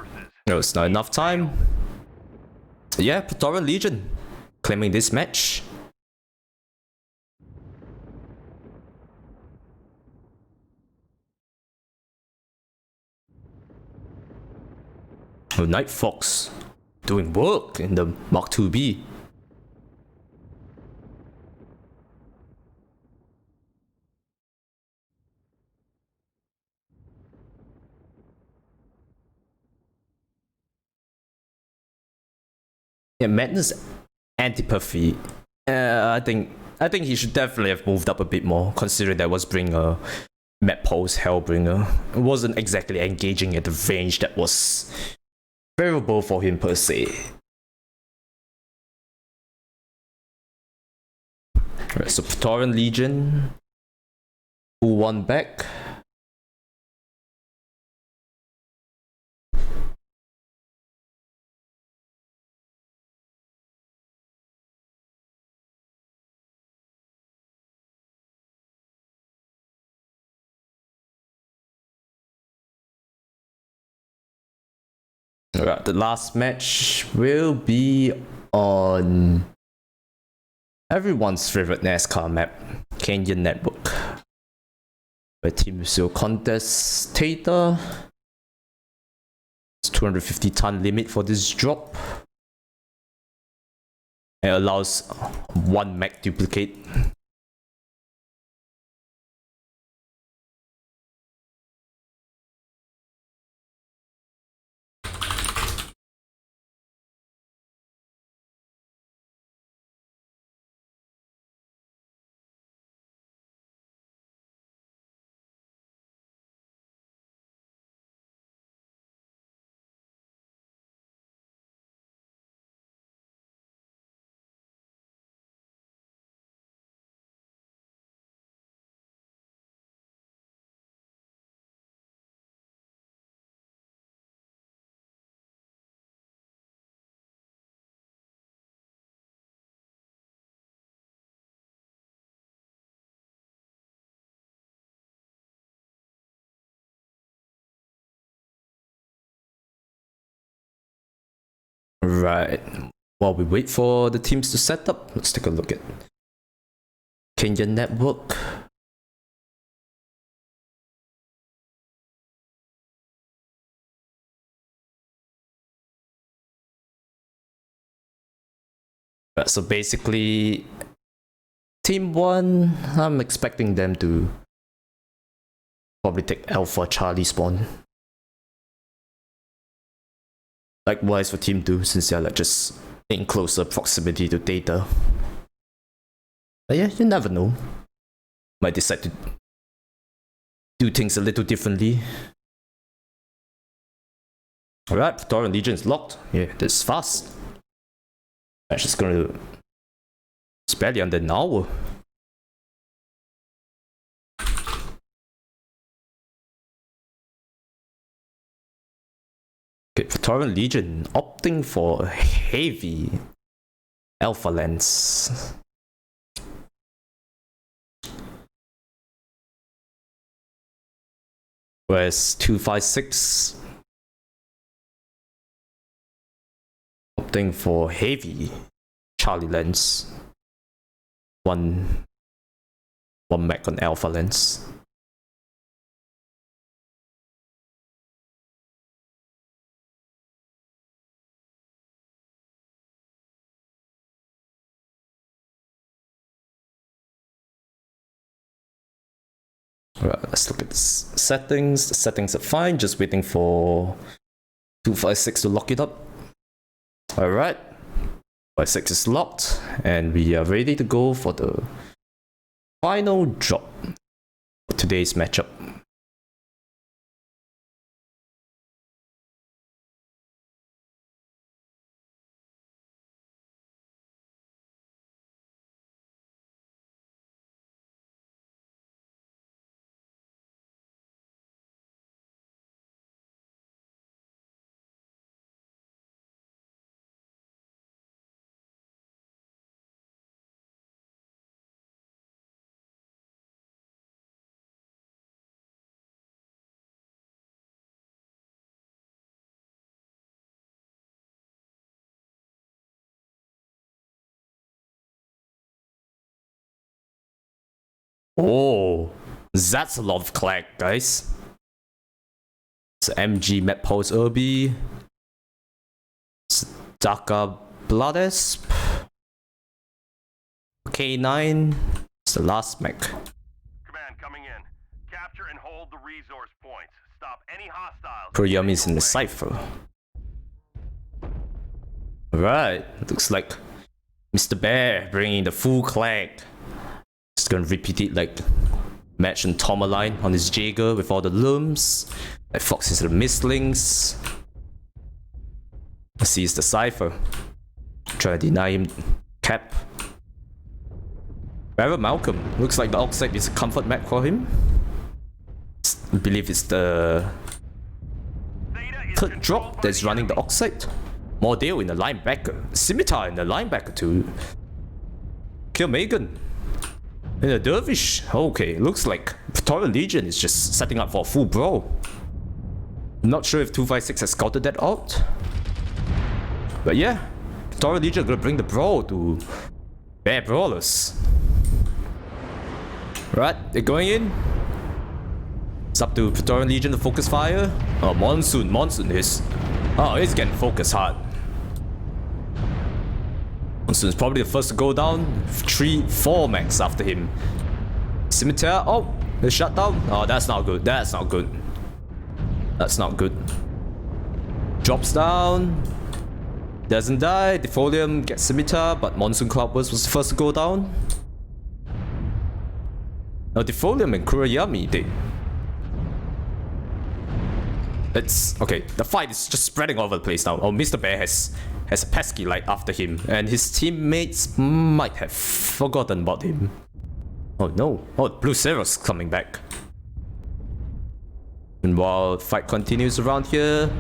No, it's not enough time. So yeah, Praetorian Legion claiming this match. Oh, Night Fox doing work in the Mark 2B. Yeah, Madness Antipathy. I think he should definitely have moved up a bit more, considering that was bringing a map pulse Hellbringer. It wasn't exactly engaging at the range that was favorable for him per se. Alright, so Praetorian Legion, who won back? Alright, the last match will be on everyone's favorite NASCAR map, Canyon Network, where teams will contest Theta. It's 250 ton limit for this drop. It allows one mech duplicate. Right. While we wait for the teams to set up, let's take a look at Canyon Network. Right, so basically, Team 1, I'm expecting them to probably take Alpha Charlie spawn. Likewise for Team 2, since they're like just in closer proximity to Theta. But yeah, you never know. Might decide to do things a little differently. Alright, Praetorian Legion is locked. Yeah, this is fast. Match is gonna... It's barely under an hour. Okay, Praetorian Legion opting for heavy Alpha lens. Whereas 256 opting for heavy Charlie lens. One mech on Alpha lens. Alright, let's look at the settings. The settings are fine, just waiting for 256 to lock it up. Alright, 256 is locked, and we are ready to go for the final drop for today's matchup. Oh, that's a lot of clag, guys. It's MG Map Pulse Urbi. Daka Bloodesp. K9. It's the last mech. Command coming in. Capture and hold the resource points. Stop any hostiles. Pro Yummy's in the cipher. Alright, looks like Mr. Bear bringing the full clag. Just gonna repeat it like Match and Tourmaline on his Jaeger with all the looms. Like Fox is the Mistlings. Sees the cipher. Try to deny him cap. However, Malcolm looks like the Oxide is a comfort map for him. I believe it's the third drop that's running the Oxide. Mordale in the linebacker. Scimitar in the linebacker to kill Megan. And a Dervish. Okay, looks like Praetorian Legion is just setting up for a full brawl. I'm not sure if 256 has scouted that out. But yeah, Praetorian Legion are gonna bring the brawl to Bear Brawlers. Right, they're going in. It's up to Praetorian Legion to focus fire. Oh, Monsoon is... Oh, he's getting focused hard. Monsoon's probably the first to go down. 3-4 max after him. Scimitar, oh, the shutdown. Oh, that's not good, that's not good. That's not good. Drops down. Doesn't die. Defolium gets Scimitar, but Monsoon Cloudburst was the first to go down. Now Defolium and Kurayami, it's okay. The fight is just spreading all over the place now. Oh, Mr. Bear has a pesky light after him, and his teammates might have forgotten about him. Oh no! Oh, Blue Ceros coming back. And while the fight continues around here,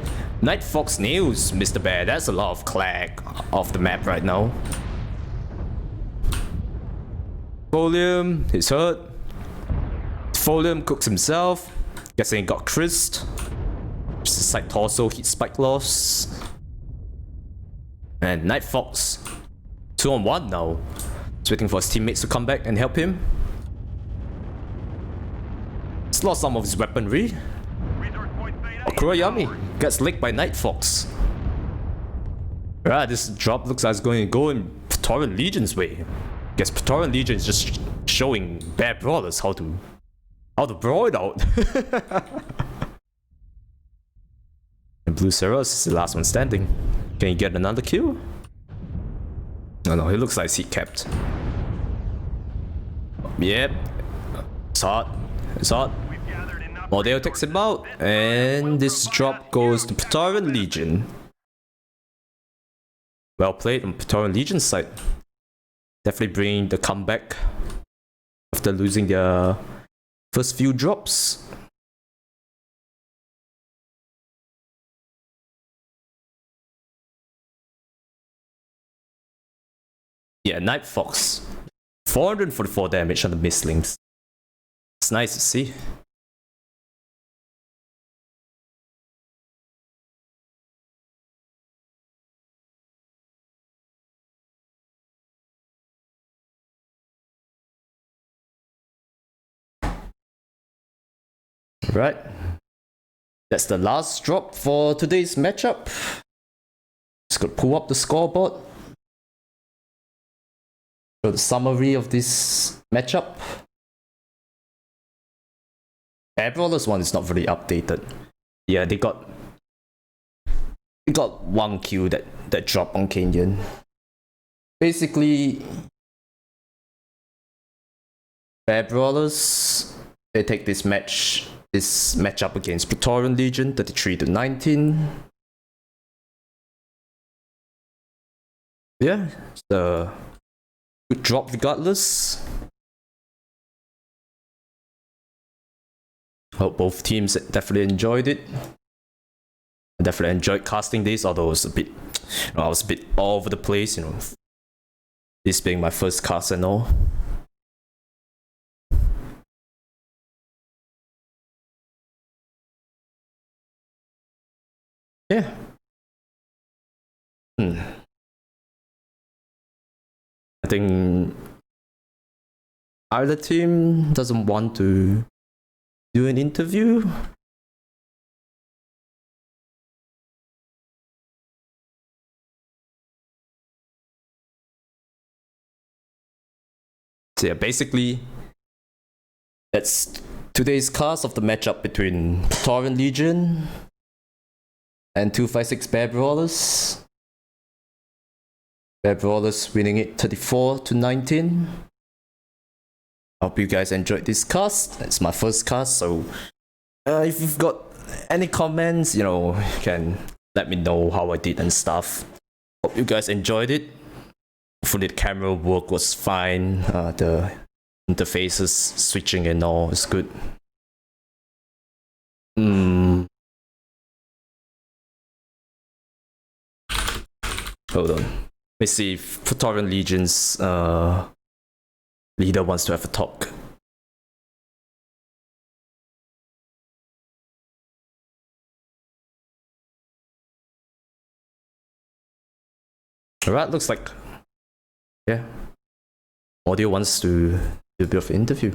Night Fox nails Mr. Bear. That's a lot of clag off the map right now. Folium, he's hurt. Folium cooks himself. Guessing he got crisped. Just a side torso, heat spike loss. And Night Fox, 2-on-1 now. He's waiting for his teammates to come back and help him. He's lost some of his weaponry. Oh, Kurayami gets licked by Night Fox. Right, this drop looks like it's going to go in Praetorian Legion's way. Guess Praetorian Legion is just showing Bear Brawlers how to brawl it out. And Blue Ceros is the last one standing. Can he get another kill? No, he looks like heat capped. Yep. It's hot. It's hot. Mordeo takes him out, and this drop goes to Praetorian Legion. Well played on Praetorian Legion's side. Definitely bringing the comeback after losing their first few drops. Yeah, Night Fox. 444 damage on the Mistlings. It's nice to see. Right. That's the last drop for today's matchup. Just gonna pull up the scoreboard. So the summary of this matchup. Bear Brawlers one is not very updated. Yeah, they got one kill that dropped on Kenyan. Basically, Bear Brawlers, they take this matchup against Praetorian Legion, 33-19. Yeah, it's a good drop regardless. Hope both teams definitely enjoyed it. I definitely enjoyed casting this, although it was a bit, I was a bit all over the place, this being my first cast and all. Yeah. I think either team doesn't want to do an interview. So yeah, basically, that's today's cast of the matchup between Praetorian Legion and 256 Bear Brawlers. Bear Brawlers winning it 34-19. I hope you guys enjoyed this cast. It's my first cast, so if you've got any comments, you can let me know how I did and stuff. Hope you guys enjoyed it. Hopefully the camera work was fine. The interfaces switching and all is good. Hold on. Let me see if Praetorian Legion's leader wants to have a talk. Alright, looks like, yeah, audio wants to do a bit of interview.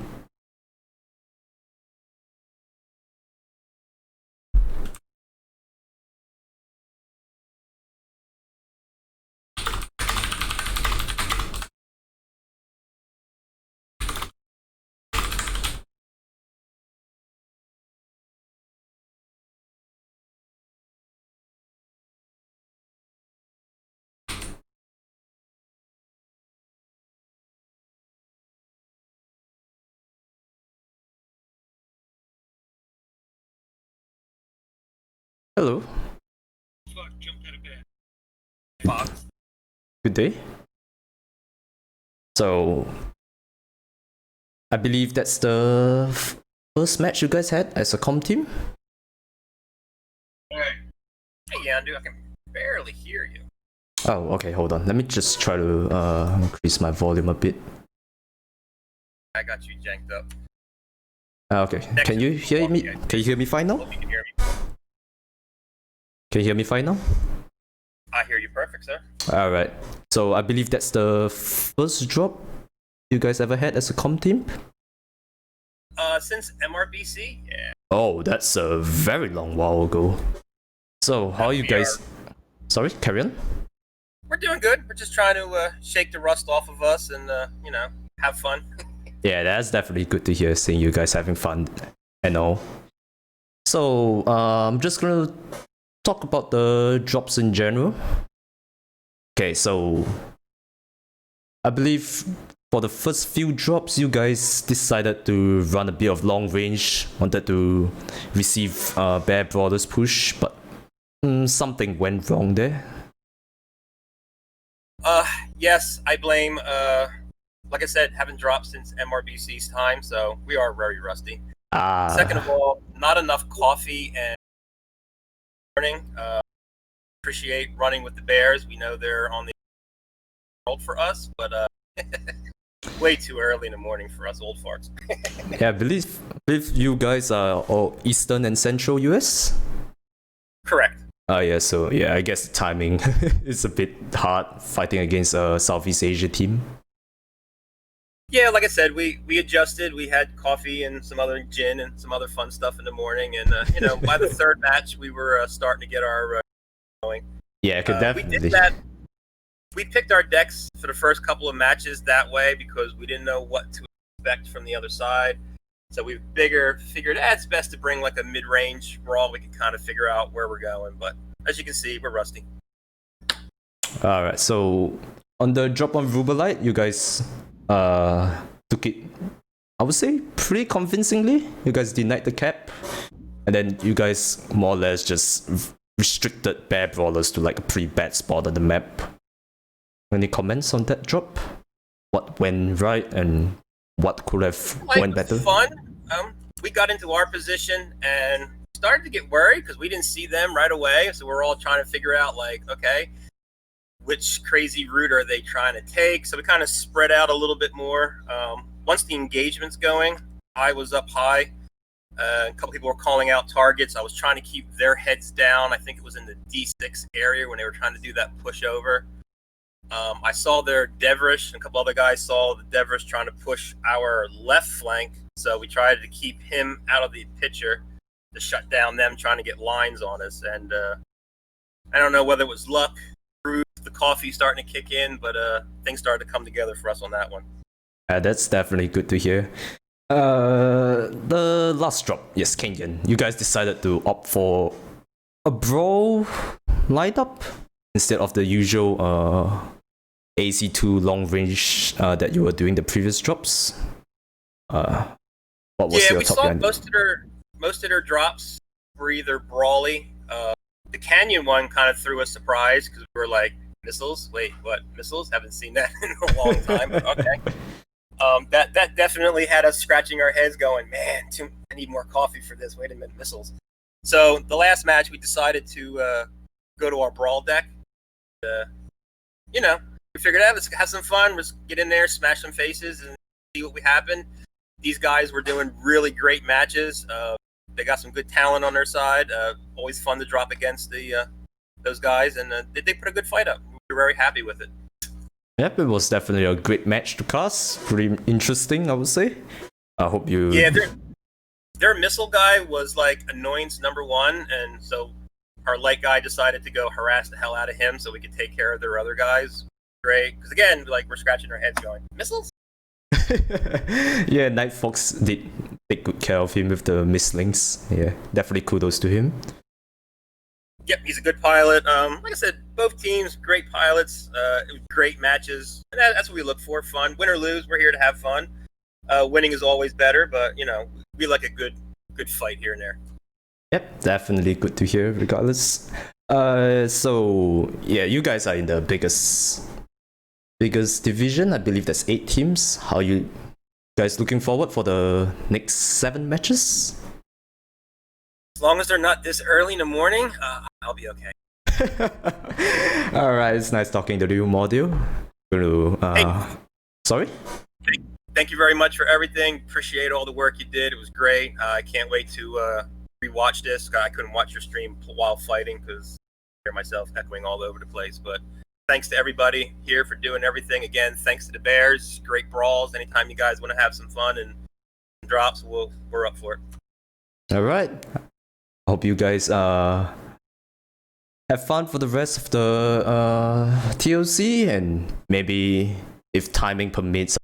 Hello. Good day. So, I believe that's the first match you guys had as a comp team. Hey, Yandu, I can barely hear you. Oh, okay, hold on. Let me just try to increase my volume a bit. I got you janked up. Okay, can you hear me? Can you hear me fine now? Hope you can hear me. Can you hear me fine now? I hear you perfect, sir. Alright, so I believe that's the first drop you guys ever had as a comp team? Since MRBC? Yeah. Oh, that's a very long while ago. So, how are you guys? Sorry, carry on? We're doing good. We're just trying to shake the rust off of us and, have fun. Yeah, that's definitely good to hear, seeing you guys having fun and all. So, I'm just gonna talk about the drops in general. Okay, so I believe for the first few drops, you guys decided to run a bit of long range, wanted to receive Bear Brothers push, but something went wrong there. Yes, I blame, like I said, haven't dropped since MRBC's time, so we are very rusty. Second of all, not enough coffee and morning. Appreciate running with the Bears. We know they're on the world for us, but way too early in the morning for us old farts. Yeah, I believe you guys are all Eastern and Central US? Correct. Yeah, so yeah, I guess the timing is a bit hard fighting against a Southeast Asia team. Yeah, like I said, we adjusted. We had coffee and some other gin and some other fun stuff in the morning, and by the third match, we were starting to get our going. Yeah, I could definitely. We did that. We picked our decks for the first couple of matches that way because we didn't know what to expect from the other side. So we figured it's best to bring like a mid-range brawl. We can kind of figure out where we're going. But as you can see, we're rusty. All right, so on the drop on Rubelite, you guys took it, I would say, pretty convincingly. You guys denied the cap, and then you guys more or less just restricted Bear Brawlers to like a pretty bad spot on the map. Any comments on that drop? What went right and what could have went better? Fun. We got into our position and started to get worried because we didn't see them right away. So we're all trying to figure out, like, okay, which crazy route are they trying to take? So we kind of spread out a little bit more. Once the engagement's going, I was up high. A couple people were calling out targets. I was trying to keep their heads down. I think it was in the D6 area when they were trying to do that pushover. I saw their Devrish, and a couple other guys saw the Devrish trying to push our left flank. So we tried to keep him out of the picture to shut down them trying to get lines on us. And I don't know whether it was luck, the coffee starting to kick in, but things started to come together for us on that one. That's definitely good to hear. The last drop, yes, Kenyan. You guys decided to opt for a brawl lineup instead of the usual AC2 long range that you were doing the previous drops. What was your we top saw end? most of their drops were either brawly. The Canyon one kind of threw a surprise because we were like, missiles? Wait, what? Missiles? Haven't seen that in a long time, but okay. That definitely had us scratching our heads going, man, I need more coffee for this. Wait a minute, missiles. So the last match, we decided to go to our brawl deck. We figured out, let's have some fun. Let's get in there, smash some faces, and see what we happen. These guys were doing really great matches. They got some good talent on their side. Always fun to drop against those guys, and they put a good fight up. We we're very happy with it. Yep, it was definitely a great match to cast. Pretty interesting, I would say. I hope you. Yeah, their missile guy was like annoyance number one, and so our light guy decided to go harass the hell out of him so we could take care of their other guys. Great, because again, like we're scratching our heads going, missiles? Yeah, Night Fox did take good care of him with the misslings. Yeah, definitely kudos to him. Yep, he's a good pilot. Like I said, both teams, great pilots, great matches. And that's what we look for, fun. Win or lose, we're here to have fun. Winning is always better, but, you know, we like a good fight here and there. Yep, definitely good to hear regardless. So, yeah, you guys are in the biggest division. I believe there's 8 teams. How you guys looking forward for the next 7 matches? As long as they're not this early in the morning, I'll be okay. Alright, it's nice talking to you, Module. Hey. Sorry? Thank you very much for everything. Appreciate all the work you did. It was great. I can't wait to rewatch this. I couldn't watch your stream while fighting because I hear myself echoing all over the place. But thanks to everybody here for doing everything. Again, thanks to the Bears. Great brawls. Anytime you guys want to have some fun and drops, we're up for it. Alright. I hope you guys have fun for the rest of the ToC, and maybe if timing permits,